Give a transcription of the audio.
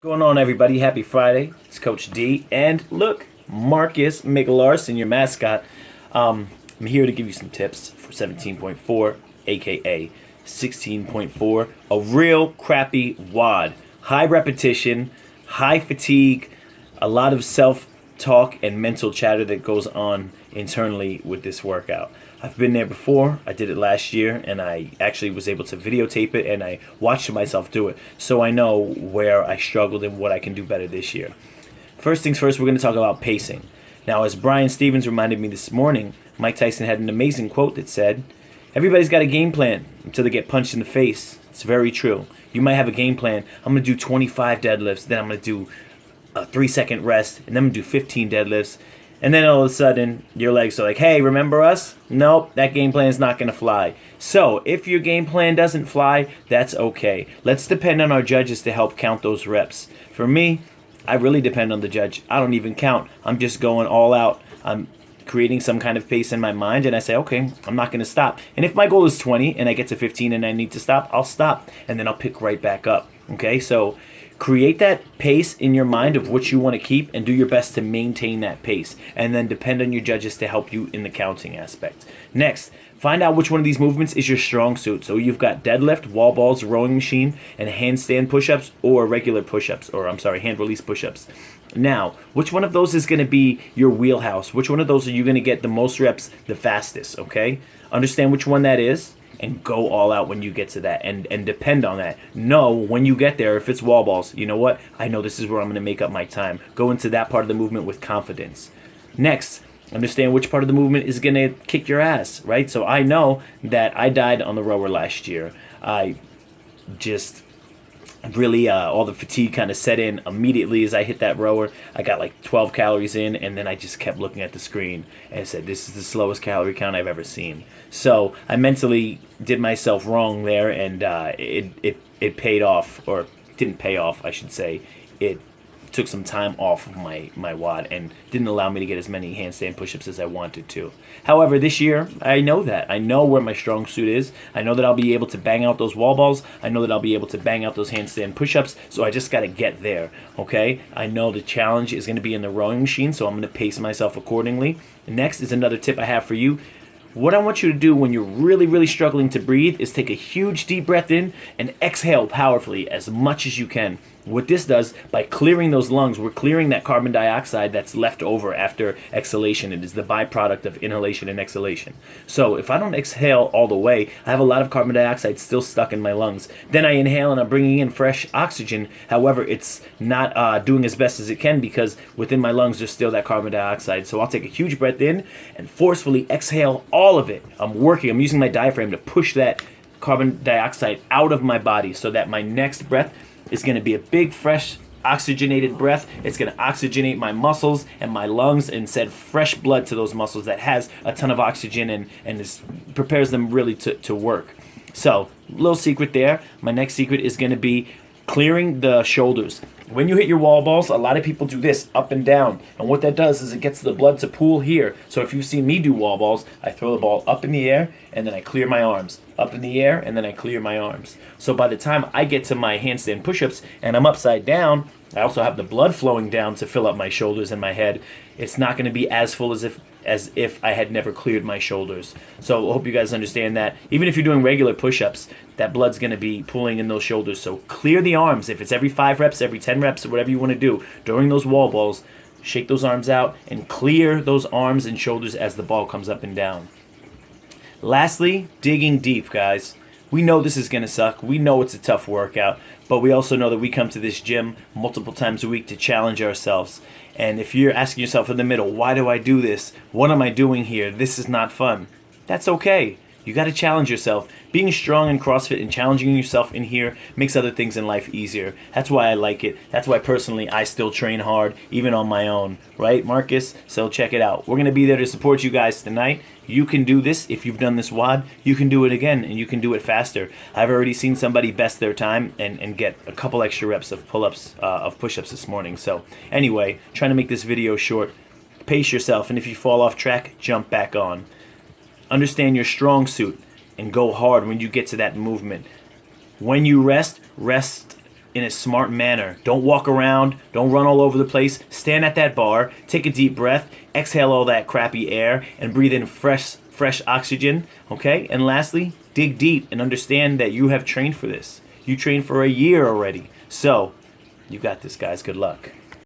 Going on, everybody? Happy Friday. It's Coach D, and look, Marcus McLarson, your mascot. I'm here to give you some tips for 17.4, aka 16.4, a real crappy WOD. High repetition, high fatigue, a lot of self-talk and mental chatter that goes on internally with this workout. I've been there before. I did it last year, and I actually was able to videotape it, and I watched myself do it. So I know where I struggled and what I can do better this year. First things first, we're going to talk about pacing. Now, as Brian Stevens reminded me this morning, Mike Tyson had an amazing quote that said, "Everybody's got a game plan until they get punched in the face." It's very true. You might have a game plan. I'm going to do 25 deadlifts, then I'm going to do a 3-second rest, and then I'm going to do 15 deadlifts. And then all of a sudden, your legs are like, "Hey, remember us?" Nope, that game plan is not going to fly. So, if your game plan doesn't fly, that's okay. Let's depend on our judges to help count those reps. For me, I really depend on the judge. I don't even count. I'm just going all out. I'm creating some kind of pace in my mind, and I say, okay, I'm not going to stop. And if my goal is 20 and I get to 15 and I need to stop, I'll stop, and then I'll pick right back up. Okay, so create that pace in your mind of what you want to keep and do your best to maintain that pace, and then depend on your judges to help you in the counting aspect. Next, find out which one of these movements is your strong suit. So you've got deadlift, wall balls, rowing machine, and handstand push-ups, or regular push-ups, or hand release push-ups. Now, which one of those is going to be your wheelhouse? Which one of those are you going to get the most reps the fastest, okay? Understand which one that is, and go all out when you get to that, and depend on that. Know when you get there, if it's wall balls, you know what? I know this is where I'm going to make up my time. Go into that part of the movement with confidence. Next, understand which part of the movement is going to kick your ass, right? So I know that I died on the rower last year. I just really all the fatigue kind of set in immediately as I hit that rower. I got like 12 calories in, and then I just kept looking at the screen and said, this is the slowest calorie count I've ever seen. So I mentally did myself wrong there, and it paid off, or didn't pay off, I should say. It took some time off of my WOD and didn't allow me to get as many handstand push-ups as I wanted to. However, this year, I know that. I know where my strong suit is. I know that I'll be able to bang out those wall balls. I know that I'll be able to bang out those handstand push-ups, so I just got to get there, okay? I know the challenge is going to be in the rowing machine, so I'm going to pace myself accordingly. Next is another tip I have for you. What I want you to do when you're really, really struggling to breathe is take a huge deep breath in and exhale powerfully as much as you can. What this does, by clearing those lungs, we're clearing that carbon dioxide that's left over after exhalation. It is the byproduct of inhalation and exhalation. So if I don't exhale all the way, I have a lot of carbon dioxide still stuck in my lungs. Then I inhale and I'm bringing in fresh oxygen. However, it's not doing as best as it can because within my lungs there's still that carbon dioxide. So I'll take a huge breath in and forcefully exhale all of it. I'm using my diaphragm to push that carbon dioxide out of my body so that my next breath is going to be a big, fresh, oxygenated breath. It's going to oxygenate my muscles and my lungs and send fresh blood to those muscles that has a ton of oxygen and prepares them really to work. So, little secret there. My next secret is going to be clearing the shoulders. When you hit your wall balls, a lot of people do this up and down. And what that does is it gets the blood to pool here. So if you've seen me do wall balls, I throw the ball up in the air and then I clear my arms. Up in the air and then I clear my arms. So by the time I get to my handstand push-ups and I'm upside down, I also have the blood flowing down to fill up my shoulders and my head. It's not going to be as full as if I had never cleared my shoulders. So I hope you guys understand that. Even if you're doing regular push-ups, that blood's going to be pooling in those shoulders. So clear the arms. If it's every 5 reps, every 10 reps, or whatever you want to do during those wall balls, shake those arms out and clear those arms and shoulders as the ball comes up and down. Lastly, digging deep, guys. We know this is going to suck. We know it's a tough workout, but we also know that we come to this gym multiple times a week to challenge ourselves. And if you're asking yourself in the middle, why do I do this? What am I doing here? This is not fun. That's okay. You got to challenge yourself. Being strong in CrossFit and challenging yourself in here makes other things in life easier. That's why I like it. That's why personally I still train hard, even on my own. Right, Marcus? So check it out. We're going to be there to support you guys tonight. You can do this. If you've done this WOD, you can do it again, and you can do it faster. I've already seen somebody best their time and get a couple extra reps of pull-ups, of push-ups this morning. So anyway, trying to make this video short. Pace yourself, and if you fall off track, jump back on. Understand your strong suit and go hard when you get to that movement. When you rest in a smart manner. Don't walk around. Don't run all over the place. Stand at that bar. Take a deep breath. Exhale all that crappy air and breathe in fresh oxygen. Okay? And lastly, dig deep and understand that you have trained for this. You trained for a year already. So, you got this, guys. Good luck.